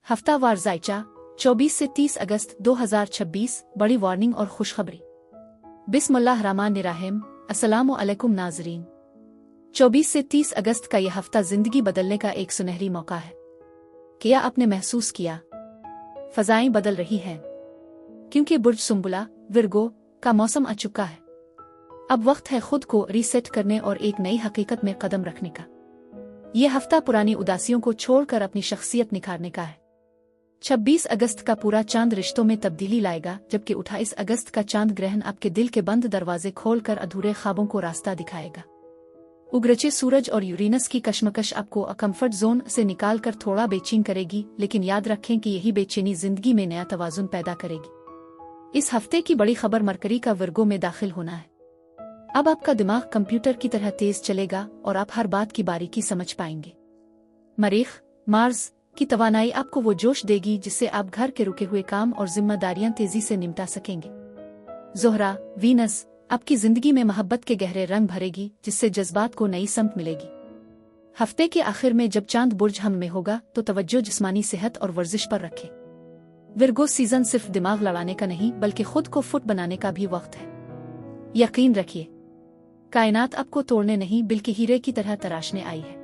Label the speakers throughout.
Speaker 1: हफ्तावार जायचा 24 से 30 अगस्त 2026 बड़ी वार्निंग और खुशखबरी। बिस्मिल्लाहिर्रहमानिर्रहीम। अस्सलामु अलैकुम नाज़रीन। 24 से 30 अगस्त का यह हफ्ता जिंदगी बदलने का एक सुनहरी मौका है। क्या आपने महसूस किया फजाएं बदल रही हैं? क्योंकि बुर्ज सुंबुला विर्गो का मौसम आ चुका है। अब वक्त है खुद को रीसेट करने और एक नई हकीकत में कदम रखने का। यह हफ्ता पुरानी उदासियों को छोड़कर अपनी शख्सियत निखारने का है। 26 अगस्त का पूरा चांद रिश्तों में तब्दीली लाएगा, जबकि 28 अगस्त का चांद ग्रहण आपके दिल के बंद दरवाजे खोलकर अधूरे ख्वाबों को रास्ता दिखाएगा। उग्रचे सूरज और यूरेनस की कश्मकश आपको कंफर्ट जोन से निकालकर थोड़ा बेचैन करेगी, लेकिन याद रखें कि यही बेचैनी जिंदगी में नया तवाज़ुन पैदा करेगी। इस हफ्ते की बड़ी खबर मरकरी का वर्गों में दाखिल होना है। अब आपका दिमाग कंप्यूटर की तरह तेज चलेगा और आप हर बात की बारीकी समझ पाएंगे। मरीख मार्स की तवानाई आपको वो जोश देगी जिससे आप घर के रुके हुए काम और जिम्मेदारियां तेजी से निपटा सकेंगे। ज़ोहरा वीनस आपकी जिंदगी में मोहब्बत के गहरे रंग भरेगी, जिससे जज्बात को नई समत मिलेगी। हफ्ते के आखिर में जब चांद बुर्ज हम में होगा तो तवज्जो जिस्मानी सेहत और वर्जिश पर रखें। विर्गो सीजन सिर्फ दिमाग लड़ाने का नहीं बल्कि खुद को फिट बनाने का भी वक्त है। यकीन रखिए, कायनात आपको तोड़ने नहीं बल्कि हीरे की तरह तराशने आई है।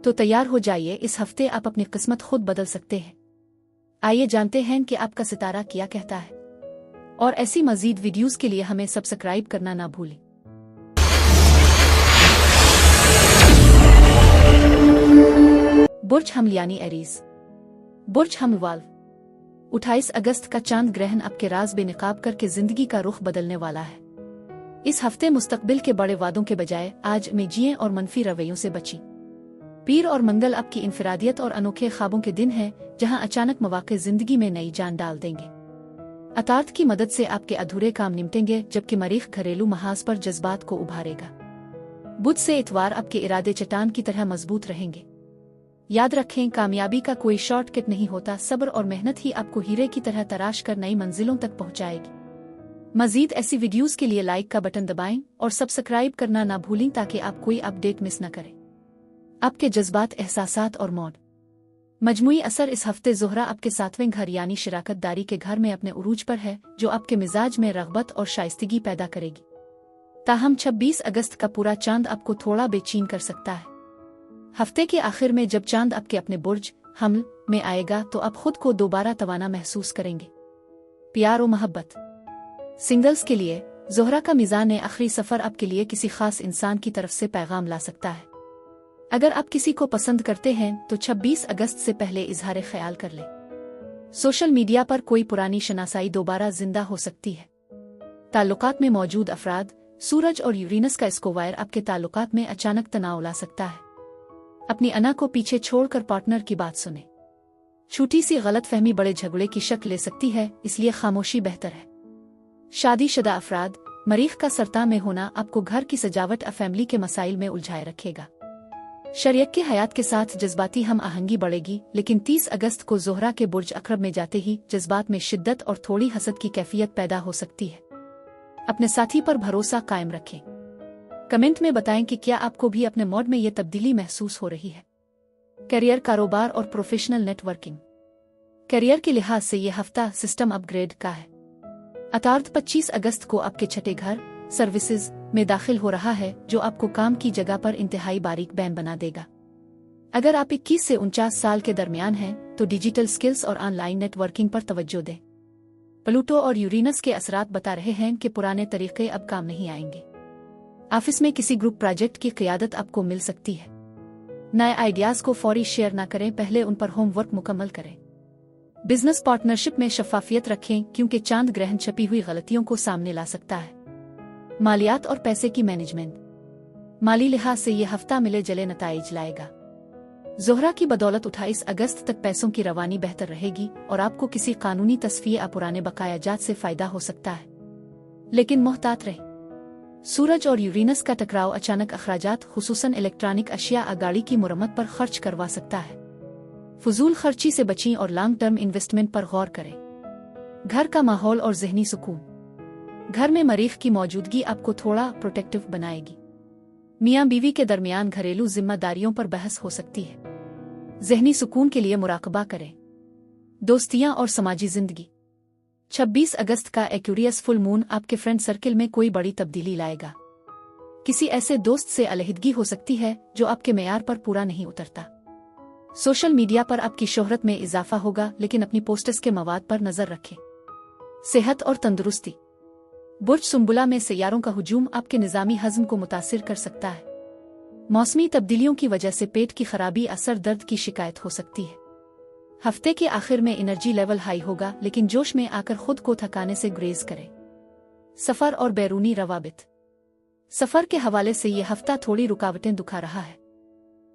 Speaker 1: तो तैयार हो जाइए, इस हफ्ते आप अपनी किस्मत खुद बदल सकते हैं। आइए जानते हैं कि आपका सितारा क्या कहता है, और ऐसी मजीद वीडियोस के लिए हमें सब्सक्राइब करना ना भूलें। बुर्ज हमल यानी एरीज। बुर्ज हमल वाल्व 28 अगस्त का चांद ग्रहण आपके राज बेनकाब करके जिंदगी का रुख बदलने वाला है। इस हफ्ते मुस्तकबिल के बड़े वादों के बजाय आज में जिएं और मनफी रवैयों से बचें। पीर और मंगल आपकी इंफरादियत और अनोखे ख्वाबों के दिन हैं, जहां अचानक मौके जिंदगी में नई जान डाल देंगे। अतार्थ की मदद से आपके अधूरे काम निपटेंगे, जबकि मरीख घरेलू महाज पर जज्बात को उभारेगा। बुध से इतवार आपके इरादे चट्टान की तरह मजबूत रहेंगे। याद रखें, कामयाबी का कोई शॉर्टकट नहीं होता, सब्र और मेहनत ही आपको हीरे की तरह तराश कर नई मंजिलों तक पहुंचाएगी। मजीद ऐसी वीडियोस के लिए लाइक का बटन दबाएं और सब्सक्राइब करना ना भूलें ताकि आप कोई अपडेट मिस न करें। आपके जज्बात, एहसासात और मौड मजमुई असर। इस हफ्ते ज़ोहरा आपके 7वें घर यानी शराकतदारी के घर में अपने उरूज पर है, जो आपके मिजाज में रग़बत और शाइस्तगी पैदा करेगी। ताहम 26 अगस्त का पूरा चांद आपको थोड़ा बेचैन कर सकता है। हफ्ते के आखिर में जब चांद आपके अपने बुर्ज हमल में आएगा तो आप खुद को दोबारा तवाना महसूस करेंगे। प्यार और मोहब्बत। सिंगल्स के लिए ज़ोहरा का मिजान आखिरी सफ़र आपके लिए किसी खास इंसान की तरफ से पैगाम ला सकता है। अगर आप किसी को पसंद करते हैं तो 26 अगस्त से पहले इजहार ख्याल कर लें। सोशल मीडिया पर कोई पुरानी शनासाई दोबारा जिंदा हो सकती है। ताल्लुकात में मौजूद अफराद, सूरज और यूरेनस का स्क्वायर आपके ताल्लुकात में अचानक तनाव ला सकता है। अपनी अना को पीछे छोड़कर पार्टनर की बात सुने। छोटी सी गलतफहमी बड़े झगड़े की शक्ल ले सकती है, इसलिए खामोशी बेहतर है। शादीशुदा अफराद, मरीख का सरता में होना आपको घर की सजावट और फैमिली के मसाइल में उलझाए रखेगा। शरीयत के हयात के साथ जज्बाती हम आहंगी बढ़ेगी, लेकिन 30 अगस्त को ज़ोहरा के बुर्ज अक़रब में जाते ही जज्बात में शिद्दत और थोड़ी हसद की कैफियत पैदा हो सकती है। अपने साथी पर भरोसा कायम रखें। कमेंट में बताएं कि क्या आपको भी अपने मोड में यह तब्दीली महसूस हो रही है। करियर, कारोबार और प्रोफेशनल नेटवर्किंग। करियर के लिहाज से यह हफ्ता सिस्टम अपग्रेड का है। अतार्थ 25 अगस्त को आपके छठे घर सर्विसेज में दाखिल हो रहा है, जो आपको काम की जगह पर इंतहाई बारीक बैन बना देगा। अगर आप 21 से 49 साल के दरमियान हैं तो डिजिटल स्किल्स और ऑनलाइन नेटवर्किंग पर तवज्जो दें। प्लूटो और यूरेनस के असरात बता रहे हैं कि पुराने तरीके अब काम नहीं आएंगे। ऑफिस में किसी ग्रुप प्रोजेक्ट की क़ियादत आपको मिल सकती है। नए आइडियाज को फौरी शेयर न करें, पहले उन पर होमवर्क मुकम्मल करें। बिजनेस पार्टनरशिप में शफाफियत रखें, क्योंकि चांद ग्रहण छपी हुई गलतियों को सामने ला सकता है। मालियात और पैसे की मैनेजमेंट। माली लिहाज से यह हफ्ता मिले जले नताइज लाएगा। ज़ोहरा की बदौलत 28 अगस्त तक पैसों की रवानी बेहतर रहेगी और आपको किसी कानूनी तस्फिये या पुराने बकायाजात से फायदा हो सकता है, लेकिन मोहतात रहें। सूरज और यूरेनस का टकराव अचानक अखराजात, खुसूसन इलेक्ट्रॉनिक अशिया या गाड़ी की मुरम्मत पर खर्च करवा सकता है। फजूल खर्ची से बचें और लॉन्ग टर्म इन्वेस्टमेंट पर गौर करें। घर का माहौल और जहनी सुकून। घर में मरीख की मौजूदगी आपको थोड़ा प्रोटेक्टिव बनाएगी। मियाँ बीवी के दरमियान घरेलू जिम्मेदारियों पर बहस हो सकती है। जहनी सुकून के लिए मुराकबा करें। दोस्तियां और समाजी जिंदगी। 26 अगस्त का एक्यूरियस फुल मून आपके फ्रेंड सर्किल में कोई बड़ी तब्दीली लाएगा। किसी ऐसे दोस्त से अलहदगी हो सकती है जो आपके मेयार पर पूरा नहीं उतरता। सोशल मीडिया पर आपकी शोहरत में इजाफा होगा, लेकिन अपनी पोस्ट्स के मवाद पर नजर रखें। सेहत और तंदुरुस्ती। बुर्ज सुंबुला में सैयारों का हुजूम आपके निजामी हज़म को मुतासिर कर सकता है। मौसमी तब्दीलियों की वजह से पेट की खराबी, असर दर्द की शिकायत हो सकती है। हफ्ते के आखिर में एनर्जी लेवल हाई होगा, लेकिन जोश में आकर खुद को थकाने से गुरेज करें। सफर और बैरूनी रवाबित। सफर के हवाले से ये हफ्ता थोड़ी रुकावटें दिखा रहा है।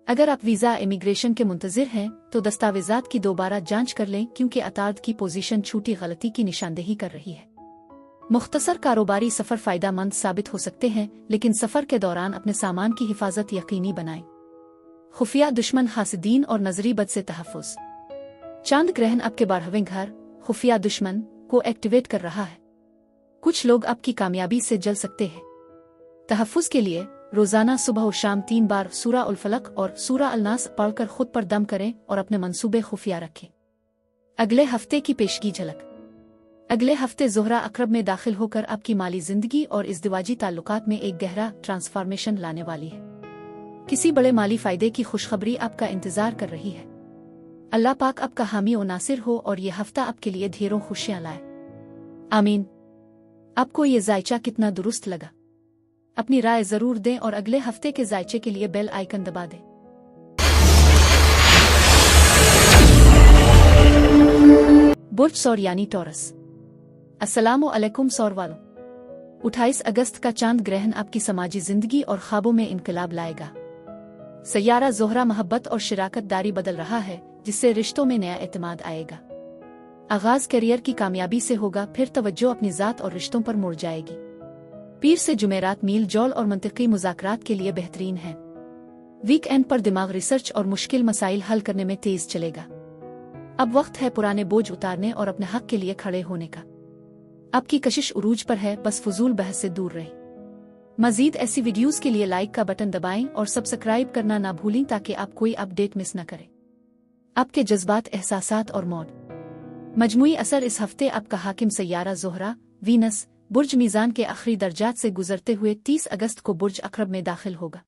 Speaker 1: अगर आप वीजा इमिग्रेशन के मुंतजिर हैं तो दस्तावेजात की दोबारा जांच कर लें, क्योंकि अतार्द की पोजीशन छूटी गलती की निशानदेही कर रही है। मुख्तसर कारोबारी सफर फायदामंद साबित हो सकते हैं, लेकिन सफर के दौरान अपने सामान की हिफाजत यकीनी बनाएं। खुफिया दुश्मन, हासिदीन और नजरी बद से तहफ़्फ़ुज़। चांद ग्रहण आपके 12वें घर खुफिया दुश्मन को एक्टिवेट कर रहा है। कुछ लोग आपकी कामयाबी से जल सकते हैं। तहफ़्फ़ुज़ के लिए रोजाना सुबह और शाम 3 बार सूरा उल फलक और सूरा अल नास पढ़कर खुद पर दम करें और अपने मंसूबे खुफिया रखें। अगले हफ्ते की पेशगी झलक। अगले हफ्ते ज़ोहरा अक़रब में दाखिल होकर आपकी माली जिंदगी और इज़्दिवाजी ताल्लुकात में एक गहरा ट्रांसफॉर्मेशन लाने वाली है। किसी बड़े माली फायदे की खुशखबरी आपका इंतजार कर रही है। अल्लाह पाक आपका हामी और नासिर हो और ये हफ्ता आपके लिए ढेरों खुशियां लाए। आमीन। आपको ये जायचा कितना दुरुस्त लगा? अपनी राय जरूर दें और अगले हफ्ते के जायचे के लिए बेल आइकन दबा दें। बुर्ज सौर यानी टॉरस। अस्सलामु अलैकुम सौर वालों। 28 अगस्त का चांद ग्रहण आपकी समाजी जिंदगी और ख्वाबों में इनकलाब लाएगा। सैयारा ज़ोहरा मोहब्बत और शिराकत दारी बदल रहा है, जिससे रिश्तों में नया एतमाद आएगा। आगाज करियर की कामयाबी से होगा, फिर तवज्जो अपनी ज़ात और रिश्तों पर मुड़ जाएगी। पीर से जुमेरात मील जौल और मंतिकी मुज़ाकरात के लिए बेहतरीन है। वीकेंड पर दिमाग रिसर्च और मुश्किल मसाइल हल करने में तेज चलेगा। अब वक्त है पुराने बोझ उतारने और अपने हक के लिए खड़े होने का। आपकी कशिश उरूज पर है, बस फजूल बहस से दूर रहें। मजीद ऐसी वीडियोस के लिए लाइक का बटन दबाएं और सब्सक्राइब करना ना भूलें, ताकि आप कोई अपडेट मिस न करें। आपके जज्बात, एहसासात और मौड। मजमुई असर। इस हफ्ते आपका हाकिम सैयारा ज़ोहरा वीनस बुर्ज मीज़ान के आखिरी दर्जात से गुजरते हुए 30 अगस्त को बुर्ज अक़रब में दाखिल होगा।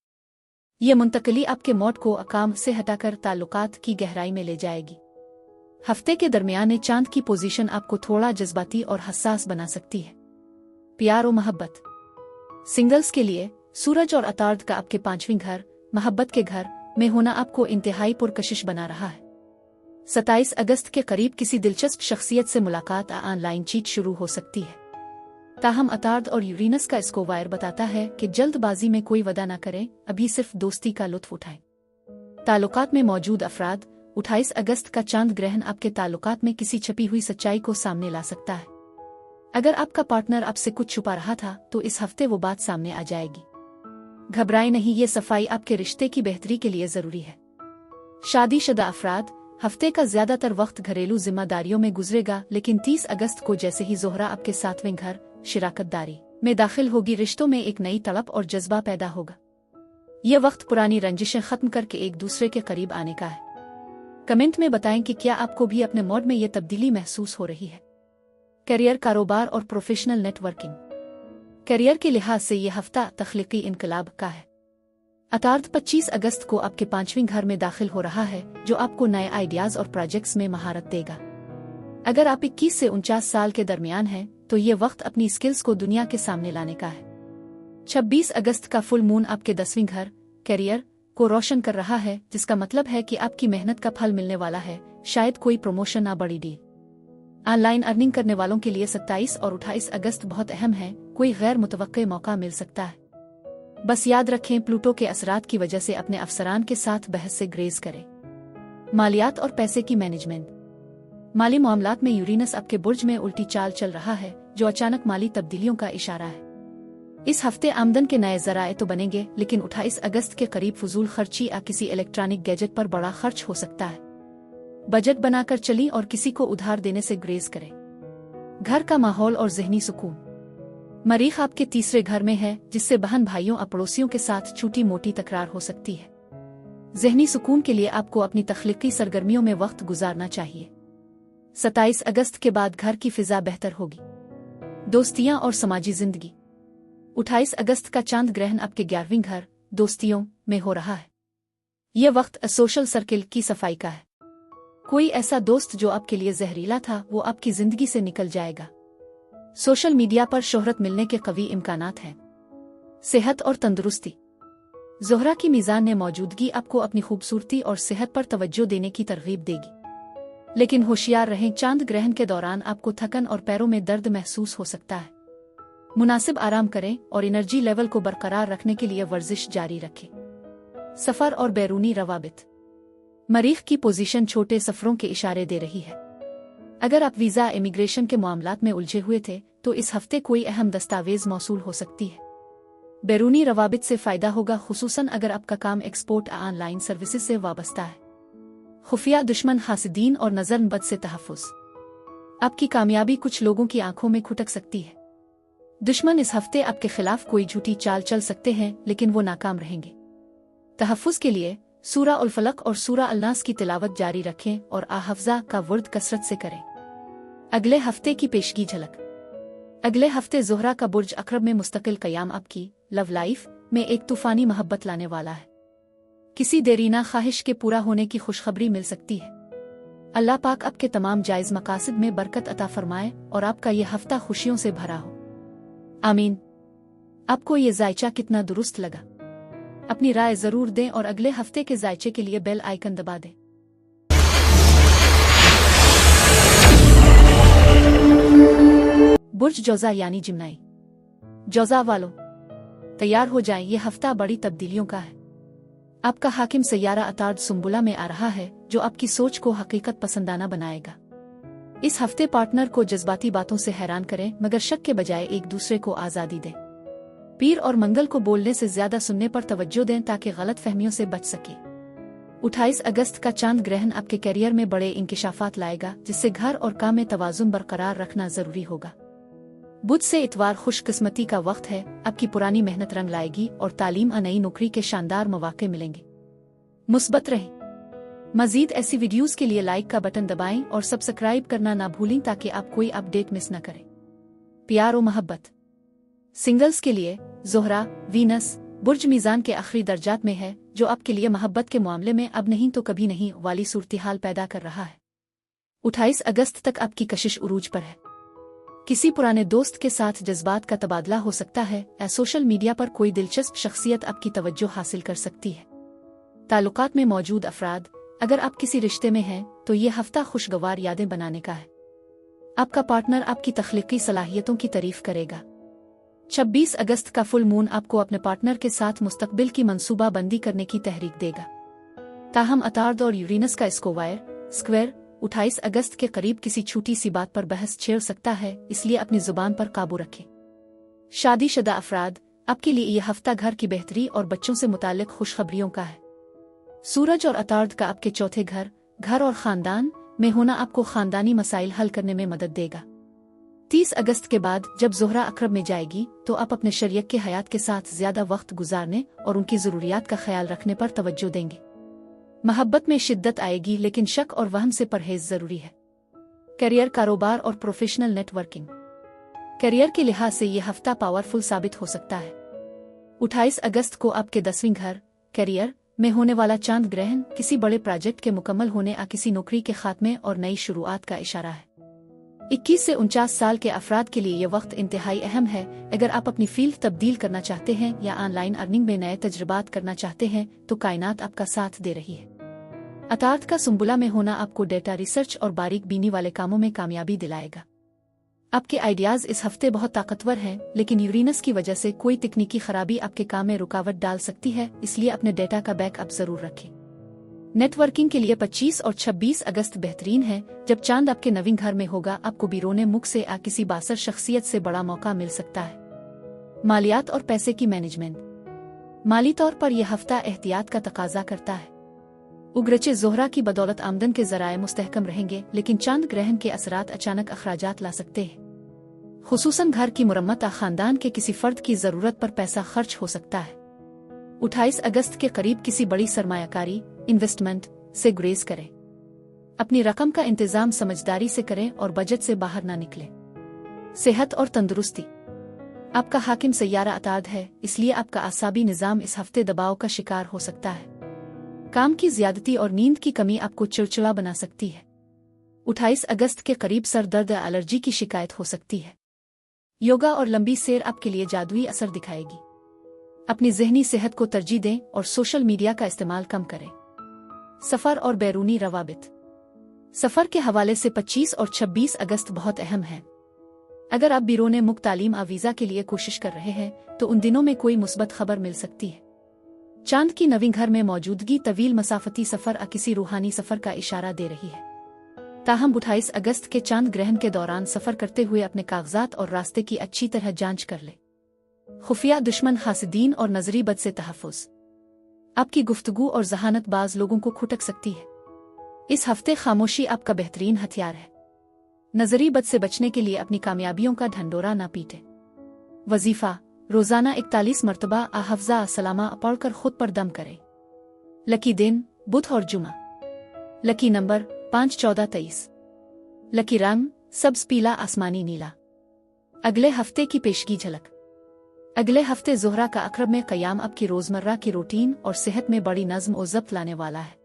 Speaker 1: यह मुंतकली आपके मौड को अकाम से हटाकर ताल्लुकात की गहराई में ले जाएगी। हफ्ते के दरमियान चांद की पोजीशन आपको थोड़ा जज्बाती और हसास बना सकती है। प्यार और मोहब्बत। सिंगल्स के लिए सूरज और अतार्द का आपके 5वें घर मोहब्बत के घर में होना आपको इंतहाई पुरकशिश बना रहा है। 27 अगस्त के करीब किसी दिलचस्प शख्सियत से मुलाकात, ऑनलाइन चीट शुरू हो सकती है। ताहम अतार्द और यूरेनस का स्कोवायर बताता है कि जल्दबाजी में कोई वदा न करें, अभी सिर्फ दोस्ती का लुत्फ उठाएं। ताल्लुकात में मौजूद अफराद। 28 अगस्त का चांद ग्रहण आपके ताल्लुकात में किसी छपी हुई सच्चाई को सामने ला सकता है। अगर आपका पार्टनर आपसे कुछ छुपा रहा था तो इस हफ्ते वो बात सामने आ जाएगी। घबराएं नहीं, ये सफाई आपके रिश्ते की बेहतरी के लिए जरूरी है। शादीशुदा अफराद। हफ्ते का ज्यादातर वक्त घरेलू जिम्मेदारियों में गुजरेगा, लेकिन 30 अगस्त को जैसे ही ज़ोहरा आपके 7वें घर शिराकतदारी में दाखिल होगी, रिश्तों में एक नई तड़प और जज्बा पैदा होगा। यह वक्त पुरानी रंजिशें खत्म करके एक दूसरे के करीब आने का है। कमेंट में बताएं कि क्या आपको भी अपने मूड में यह तब्दीली महसूस हो रही है। करियर, कारोबार और प्रोफेशनल नेटवर्किंग। करियर के लिहाज से यह हफ्ता तख्लीकी इनकलाब का है। अतार्द 25 अगस्त को आपके 5वें घर में दाखिल हो रहा है, जो आपको नए आइडियाज और प्रोजेक्ट्स में महारत देगा। अगर आप 21 से 49 साल के दरमियान हैं तो ये वक्त अपनी स्किल्स को दुनिया के सामने लाने का है। 26 अगस्त का फुल मून आपके 10वें घर करियर को रोशन कर रहा है, जिसका मतलब है कि आपकी मेहनत का फल मिलने वाला है। शायद कोई प्रमोशन या बड़ी डील। ऑनलाइन अर्निंग करने वालों के लिए 27 और 28 अगस्त बहुत अहम है। कोई गैर मुतवक्के मौका मिल सकता है। बस याद रखें, प्लूटो के असरात की वजह से अपने अफसरान के साथ बहस से ग्रेज करें। मालियात और पैसे की मैनेजमेंट। माली मामलात में यूरेनस आपके बुर्ज में उल्टी चाल चल रहा है, जो अचानक माली तब्दीलियों का इशारा है। इस हफ्ते आमदन के नए जराए तो बनेंगे, लेकिन 28 अगस्त के करीब फजूल खर्ची या किसी इलेक्ट्रॉनिक गैजेट पर बड़ा खर्च हो सकता है। बजट बनाकर चली और किसी को उधार देने से ग्रेज करें। घर का माहौल और जहनी सुकून। मरीख आपके 3रे घर में है, जिससे बहन भाइयों और पड़ोसियों के साथ छोटी मोटी तकरार हो सकती है। जहनी सुकून के लिए आपको अपनी तख्लीकी सरगर्मियों में वक्त गुजारना चाहिए। 27 अगस्त के बाद घर की फिजा बेहतर होगी। दोस्तियां और समाजी जिंदगी। 28 अगस्त का चांद ग्रहण आपके 11वें घर दोस्तियों में हो रहा है। यह वक्त सोशल सर्किल की सफाई का है। कोई ऐसा दोस्त जो आपके लिए जहरीला था वो आपकी जिंदगी से निकल जाएगा। सोशल मीडिया पर शोहरत मिलने के कवी इम्कानात हैं। सेहत और तंदुरुस्ती। ज़ोहरा की मीज़ान ने मौजूदगी आपको अपनी खूबसूरती और सेहत पर तवज्जो देने की तरगीब देगी। लेकिन होशियार रहें, चांद ग्रहण के दौरान आपको थकन और पैरों में दर्द महसूस हो सकता है। मुनासिब आराम करें और एनर्जी लेवल को बरकरार रखने के लिए वर्जिश जारी रखें। सफ़र और बैरूनी रवाबित। मरीख की पोजीशन छोटे सफ़रों के इशारे दे रही है। अगर आप वीज़ा इमिग्रेशन के मामलात में उलझे हुए थे तो इस हफ्ते कोई अहम दस्तावेज मौसूल हो सकती है। बैरूनी रवाबित से फ़ायदा होगा, खुसूसन अगर आपका काम एक्सपोर्ट ऑनलाइन सर्विसेज से वाबस्ता है। खुफिया दुश्मन, हासिदीन और नज़र-बद से तहफ़्फ़ुज़। आपकी कामयाबी कुछ लोगों की आंखों में खुटक सकती है। दुश्मन इस हफ्ते आपके खिलाफ कोई झूठी चाल चल सकते हैं, लेकिन वो नाकाम रहेंगे। तहफ़्फ़ुज़ के लिए सूरा उल फलक और सूरा अल-नास की तिलावत जारी रखें और आहफ़ज़ा का वर्द कसरत से करें। अगले हफ्ते की पेशगी झलक। अगले हफ्ते ज़ोहरा का बुर्ज अक़रब में मुस्तकिल क़याम आपकी लव लाइफ में एक तूफ़ानी मोहब्बत लाने वाला है। किसी देरीना ख्वाहिश के पूरा होने की खुशखबरी मिल सकती है। अल्लाह पाक आपके तमाम जायज़ मकासद में बरकत अता फरमाए और आपका यह हफ्ता खुशियों से भरा हो। आमीन। आपको ये जायचा कितना दुरुस्त लगा? अपनी राय ज़रूर दें और अगले हफ्ते के जायचे के लिए बेल आइकन दबा दें। बुर्ज जौज़ा यानी जिम्नाई। जौज़ा वालों, तैयार हो जाएं, ये हफ्ता बड़ी तब्दीलियों का है। आपका हाकिम सैयारा अतार्द सुंबुला में आ रहा है जो आपकी सोच को हकीकत पसंदाना बनाएगा। इस हफ्ते पार्टनर को जज्बाती बातों से हैरान करें, मगर शक के बजाय एक दूसरे को आज़ादी दें। पीर और मंगल को बोलने से ज्यादा सुनने पर तवज्जो दें ताकि गलत फहमियों से बच सके। 28 अगस्त का चांद ग्रहण आपके करियर में बड़े इंकिशाफात लाएगा, जिससे घर और काम में तवाज़ुन बरकरार रखना जरूरी होगा। बुध से इतवार खुशकिस्मती का वक्त है। आपकी पुरानी मेहनत रंग लाएगी और तालीम और नई नौकरी के शानदार मौके मिलेंगे। मुस्बत रहें। मजीद ऐसी वीडियोस के लिए लाइक का बटन दबाएं और सब्सक्राइब करना ना भूलें ताकि आप कोई अपडेट मिस न करें। प्यार और मोहब्बत। सिंगल्स के लिए ज़ोहरा वीनस बुर्ज मीज़ान के आखिरी दर्जात में है, जो आपके लिए मोहब्बत के मामले में अब नहीं तो कभी नहीं वाली सूरत-हाल पैदा कर रहा है। 28 अगस्त तक आपकी कशिश उरूज पर है। किसी पुराने दोस्त के साथ जज्बात का तबादला हो सकता है या सोशल मीडिया पर कोई दिलचस्प शख्सियत आपकी तवज्जो हासिल कर सकती है। ताल्लुकात में मौजूद अफराद, अगर आप किसी रिश्ते में हैं तो ये हफ्ता खुशगवार यादें बनाने का है। आपका पार्टनर आपकी तख्लीकी सलाहियतों की तारीफ करेगा। 26 अगस्त का फुल मून आपको अपने पार्टनर के साथ मुस्तकबिल की मंसूबा बंदी करने की तहरीक देगा। ताहम अतार्द और यूरेनस का स्क्वायर 28 अगस्त के करीब किसी छोटी सी बात पर बहस छेड़ सकता है, इसलिए अपनी जुबान पर काबू रखें। शादीशुदा अफराद, आपके लिए यह हफ्ता घर की बेहतरी और बच्चों से मुताल्लिक खुशखबरियों का है। सूरज और अतार्द का आपके चौथे घर और खानदान में होना आपको खानदानी मसाइल हल करने में मदद देगा। 30 अगस्त के बाद जब ज़ोहरा अक़रब में जाएगी तो आप अपने शरीयक के हयात के साथ ज्यादा वक्त गुजारने और उनकी ज़रूरियात का ख्याल रखने पर तवज्जो देंगे। मोहब्बत में शिद्दत आएगी, लेकिन शक और वहम से परहेज जरूरी है। करियर, कारोबार और प्रोफेशनल नेटवर्किंग। करियर के लिहाज से यह हफ्ता पावरफुल साबित हो सकता है। 28 अगस्त को आपके 10वें घर करियर में होने वाला चांद ग्रहण किसी बड़े प्रोजेक्ट के मुकम्मल होने या किसी नौकरी के खात्मे और नई शुरुआत का इशारा है। 21 से 49 साल के अफराद के लिए यह वक्त इंतहाई अहम है। अगर आप अपनी फील्ड तब्दील करना चाहते हैं या ऑनलाइन अर्निंग में नए तजुर्बात करना चाहते हैं तो कायनात आपका साथ दे रही है। अतार्द का सुंबुला में होना आपको डेटा रिसर्च और बारीक बीनी वाले कामों में कामयाबी दिलाएगा। आपके आइडियाज इस हफ्ते बहुत ताकतवर हैं, लेकिन यूरेनस की वजह से कोई तकनीकी खराबी आपके काम में रुकावट डाल सकती है, इसलिए अपने डेटा का बैकअप जरूर रखें। नेटवर्किंग के लिए 25 और 26 अगस्त बेहतरीन है। जब चांद आपके 9वें घर में होगा, आपको बिरोने मुख से या किसी बासर शख्सियत से बड़ा मौका मिल सकता है। मालियात और पैसे की मैनेजमेंट। माली तौर पर यह हफ्ता एहतियात का तकाजा करता है। उग्रचे ज़ोहरा की बदौलत आमदन के ज़राए मुस्तहकम रहेंगे, लेकिन चांद ग्रहण के असरात अचानक अखराजात ला सकते हैं। खुसूसन घर की मुरम्मत या खानदान के किसी फर्द की जरूरत पर पैसा खर्च हो सकता है। 28 अगस्त के करीब किसी बड़ी सरमायाकारी इन्वेस्टमेंट से गुरेज करें। अपनी रकम का इंतजाम समझदारी से करें और बजट से बाहर ना निकले। सेहत और तंदुरुस्ती। आपका हाकिम सैयारा अताद है, इसलिए आपका आसाबी निजाम इस हफ्ते दबाव का शिकार हो सकता है। काम की ज्यादती और नींद की कमी आपको चिड़चिड़ा बना सकती है। 28 अगस्त के करीब सर दर्द या एलर्जी की शिकायत हो सकती है। योगा और लंबी सैर आपके लिए जादुई असर दिखाएगी। अपनी ज़हनी सेहत को तरजीह दें और सोशल मीडिया का इस्तेमाल कम करें। सफ़र और बैरूनी रवाबित। सफ़र के हवाले से 25 और 26 अगस्त बहुत अहम है। अगर आप बिरोने मुक्त तालीम वीज़ा के लिए कोशिश कर रहे हैं तो उन दिनों में कोई मुस्बत खबर मिल सकती है। चांद की नवीं घर में मौजूदगी तवील मसाफती सफ़र किसी रूहानी सफ़र का इशारा दे रही है। ताहम 28 अगस्त के चांद ग्रहण के दौरान सफ़र करते हुए अपने कागजात और रास्ते की अच्छी तरह जांच कर ले। खुफिया दुश्मन हासिदीन और नजरी बद से तहफ़्फ़ुज़। आपकी गुफ्तगू और जहानतबाज लोगों को खुटक सकती है। इस हफ्ते खामोशी आपका बेहतरीन हथियार है। नजरी बद से बचने के लिए अपनी कामयाबियों का ढंढोरा ना पीटे। वजीफ़ा। रोज़ाना 41 मरतबा हफ्ज़ा सलामा पढ़कर खुद पर दम करें। लकी दिन बुध और जुमा। Lucky number 5 14 23। लकी रंग सब्ज़ पीला आसमानी नीला। अगले हफ्ते की पेशगी झलक। अगले हफ्ते ज़ोहरा का अक़रब में क़याम आपकी रोज़मर्रा की रूटीन और सेहत में बड़ी नज़्म और ज़ब्त लाने वाला है।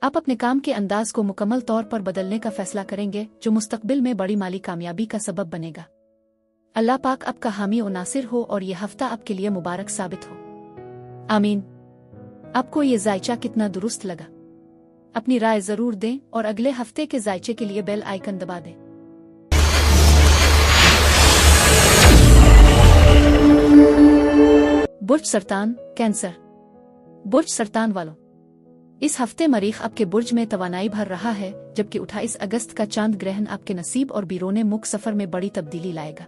Speaker 1: आप अपने काम के अंदाज को मुकम्मल तौर पर बदलने का फैसला करेंगे जो मुस्तक़बिल में बड़ी माली कामयाबी का सबब बनेगा। अल्लाह पाक आपका हामी और नासिर हो और यह हफ्ता आपके लिए मुबारक साबित हो। आमीन। आपको ये जायचा कितना दुरुस्त लगा? अपनी राय ज़रूर दें और अगले हफ्ते के जायचे के लिए बेल आइकन दबा दें। बुर्ज सरतान कैंसर। बुर्ज सरतान वालों, इस हफ्ते मरीख आपके बुर्ज में तवानाई भर रहा है, जबकि 28 अगस्त का चांद ग्रहण आपके नसीब और बिरोने मुख सफर में बड़ी तब्दीली लाएगा।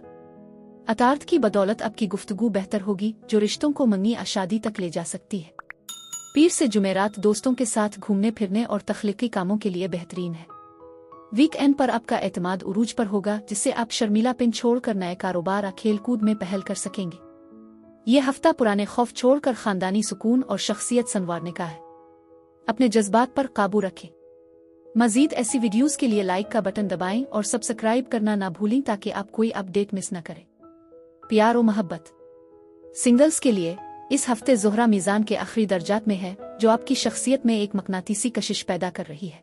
Speaker 1: अतार्थ की बदौलत आपकी गुफ्तगू बेहतर होगी जो रिश्तों को मंगी शादी तक ले जा सकती है। पीर से जुमेरात दोस्तों के साथ घूमने फिरने और तख्लीकी कामों के लिए बेहतरीन है। वीकएंड पर आपका एतमाद उरूज पर होगा, जिससे आप शर्मीलापन छोड़कर नए कारोबार या खेलकूद में पहल कर सकेंगे। ये हफ्ता पुराने खौफ छोड़कर खानदानी सुकून और शख्सियत संवारने का है। अपने जज्बात पर काबू रखें। मजीद ऐसी वीडियोस के लिए लाइक का बटन दबाएं और सब्सक्राइब करना ना भूलें ताकि आप कोई अपडेट मिस न करें। प्यार और मोहब्बत। सिंगल्स के लिए इस हफ्ते ज़ोहरा मीज़ान के आखिरी दर्जात में है, जो आपकी शख्सियत में एक मकनातीसी कशिश पैदा कर रही है।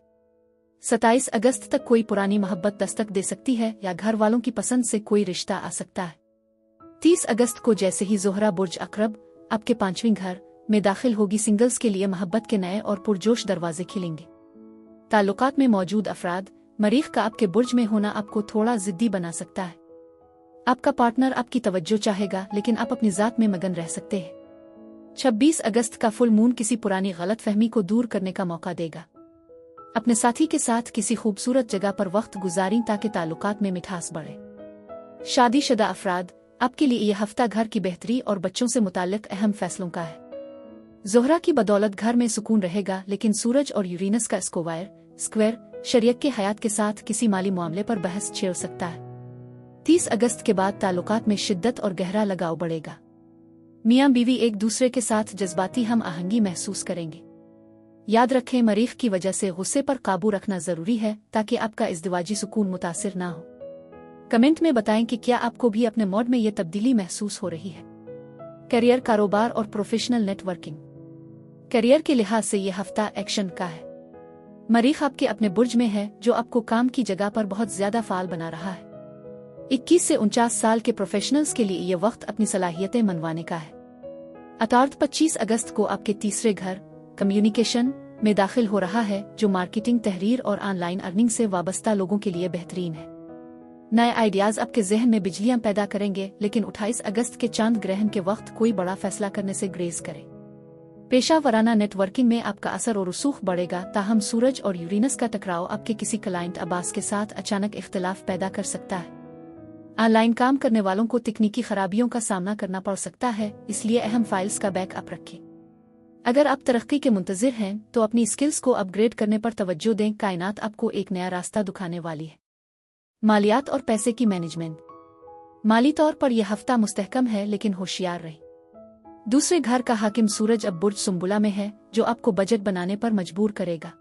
Speaker 1: 27 अगस्त तक कोई पुरानी मोहब्बत दस्तक दे सकती है या घर वालों की पसंद से कोई रिश्ता आ सकता है। 30 अगस्त को जैसे ही ज़ोहरा बुर्ज अक़रब आपके 5वें घर में दाखिल होगी, सिंगल्स के लिए मोहब्बत के नए और पुरजोश दरवाजे खिलेंगे। ताल्लुकात में मौजूद अफराद मरीख का आपके बुर्ज में होना आपको थोड़ा जिद्दी बना सकता है। आपका पार्टनर आपकी तवज्जो चाहेगा, लेकिन आप अपनी ज़ात में मगन रह सकते हैं। 26 अगस्त का फुल मून किसी पुरानी गलतफहमी को दूर करने का मौका देगा। अपने साथी के साथ किसी खूबसूरत जगह पर वक्त गुजारें ताकि ताल्लुकात में मिठास बढ़े। शादीशुदा अफराद आपके लिए यह हफ्ता घर की बेहतरी और बच्चों से मुताल्लिक अहम फैसलों का है। ज़ोहरा की बदौलत घर में सुकून रहेगा, लेकिन सूरज और यूरेनस का स्क्वायर शरीयत के हयात के साथ किसी माली मामले पर बहस छेड़ सकता है। 30 अगस्त के बाद ताल्लुकात में शिद्दत और गहरा लगाव बढ़ेगा। मियाँ बीवी एक दूसरे के साथ जज्बाती हम आहंगी महसूस करेंगे। याद रखें, मरीख की वजह से गुस्से पर काबू रखना जरूरी है ताकि आपका इज़्दिवाजी सुकून मुतासिर ना हो। कमेंट में बताएं कि क्या आपको भी अपने मूड में ये तब्दीली महसूस हो रही है। करियर, कारोबार और प्रोफेशनल नेटवर्किंग। करियर के लिहाज से ये हफ्ता एक्शन का है। मरीख आपके अपने बुर्ज में है, जो आपको काम की जगह पर बहुत ज्यादा फाल बना रहा है। 21 से 49 साल के प्रोफेशनल्स के लिए यह वक्त अपनी सलाहियतें मनवाने का है। अतार्थ 25 अगस्त को आपके तीसरे घर कम्युनिकेशन में दाखिल हो रहा है, जो मार्केटिंग, तहरीर और ऑनलाइन अर्निंग से वाबस्ता लोगों के लिए बेहतरीन है। नए आइडियाज आपके जहन में बिजलियां पैदा करेंगे, लेकिन 28 अगस्त के चांद ग्रहण के वक्त कोई बड़ा फैसला करने से ग्रेज करें। पेशा वराना नेटवर्किंग में आपका असर और रसूख बढ़ेगा, ताहम सूरज और यूरेनस का टकराव आपके किसी क्लाइंट अब्बास के साथ अचानक इख्तिलाफ पैदा कर सकता है। ऑनलाइन काम करने वालों को तकनीकी खराबियों का सामना करना पड़ सकता है, इसलिए अहम फाइल्स का बैकअप रखें। अगर आप तरक्की के मुंतज़िर हैं तो अपनी स्किल्स को अपग्रेड करने पर तवज्जो दें। कायनात आपको एक नया रास्ता दिखाने वाली है। मालियात और पैसे की मैनेजमेंट। माली तौर पर यह हफ्ता मुस्तहकम है, लेकिन होशियार रहें। दूसरे घर का हाकिम सूरज अब बुर्ज सुंबुला में है, जो आपको बजट बनाने पर मजबूर करेगा।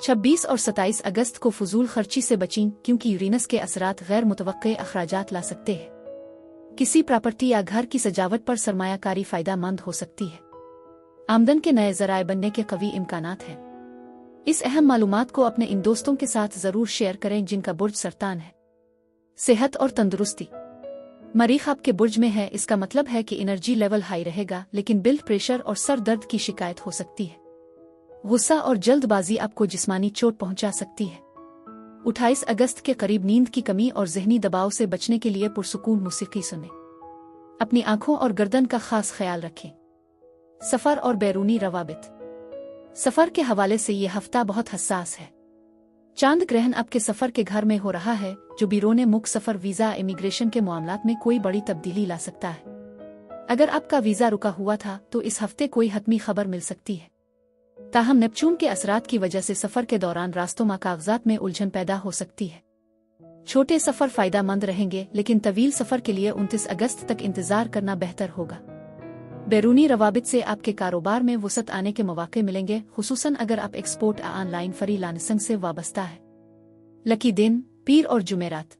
Speaker 1: 26 और 27 अगस्त को फजूल खर्ची से बचें क्योंकि यूरेनस के असरात गैर मुतवक्के अखराजात ला सकते हैं। किसी प्रॉपर्टी या घर की सजावट पर सरमायाकारी फायदेमंद हो सकती है। आमदन के नए जराए बनने के कवी इम्कानात हैं। इस अहम मालूमात को अपने इन दोस्तों के साथ जरूर शेयर करें जिनका बुर्ज सरतान है। सेहत और तंदुरुस्ती। मरीख आपके बुर्ज में है, इसका मतलब है कि एनर्जी लेवल हाई रहेगा, लेकिन ब्लड प्रेशर और सर दर्द की शिकायत हो सकती है। गुस्सा और जल्दबाजी आपको जिस्मानी चोट पहुंचा सकती है। 28 अगस्त के करीब नींद की कमी और जहनी दबाव से बचने के लिए पुरसुकून मौसीकी सुनें। अपनी आंखों और गर्दन का खास ख्याल रखें। सफर और बैरूनी रवाबित। सफर के हवाले से ये हफ्ता बहुत हसास है। चांद ग्रहण आपके सफर के घर में हो रहा है, जो बिरोने मुल्क सफर, वीजा, इमिग्रेशन के मामलात में कोई बड़ी तब्दीली ला सकता है। अगर आपका वीजा रुका हुआ था तो इस हफ्ते कोई हतमी खबर मिल सकती है। ताहम नेपच्यून के असरात की वजह से सफर के दौरान रास्तों में कागजात में उलझन पैदा हो सकती है। छोटे सफर फायदेमंद रहेंगे, लेकिन तवील सफर के लिए 29 अगस्त तक इंतजार करना बेहतर होगा। बैरूनी रवाबित से आपके कारोबार में वसअत आने के मौके मिलेंगे, खुसूसन अगर आप एक्सपोर्ट या ऑनलाइन फ्रीलांसिंग से वाबस्ता है। लकी दिन पीर और जुमेरात।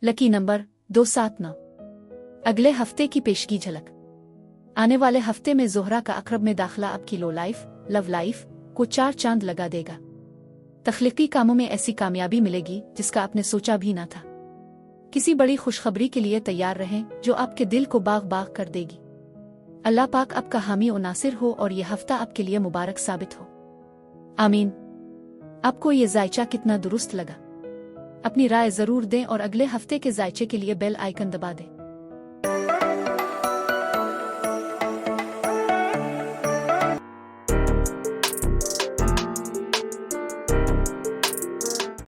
Speaker 1: Lucky number 279। अगले हफ्ते की पेशगी झलक। आने वाले हफ्ते में ज़ोहरा का अक़रब में दाखिला आपकी लो लाइफ, लव लाइफ को 4 चांद लगा देगा। तख्लीकी कामों में ऐसी कामयाबी मिलेगी जिसका आपने सोचा भी ना था। किसी बड़ी खुशखबरी के लिए तैयार रहें जो आपके दिल को बाग बाग कर देगी। अल्लाह पाक आपका हामी और नासिर हो और यह हफ्ता आपके लिए मुबारक साबित हो। आमीन। आपको ये जायचा कितना दुरुस्त लगा? अपनी राय जरूर दें और अगले हफ्ते के जायचे के लिए बेल आइकन दबा दें।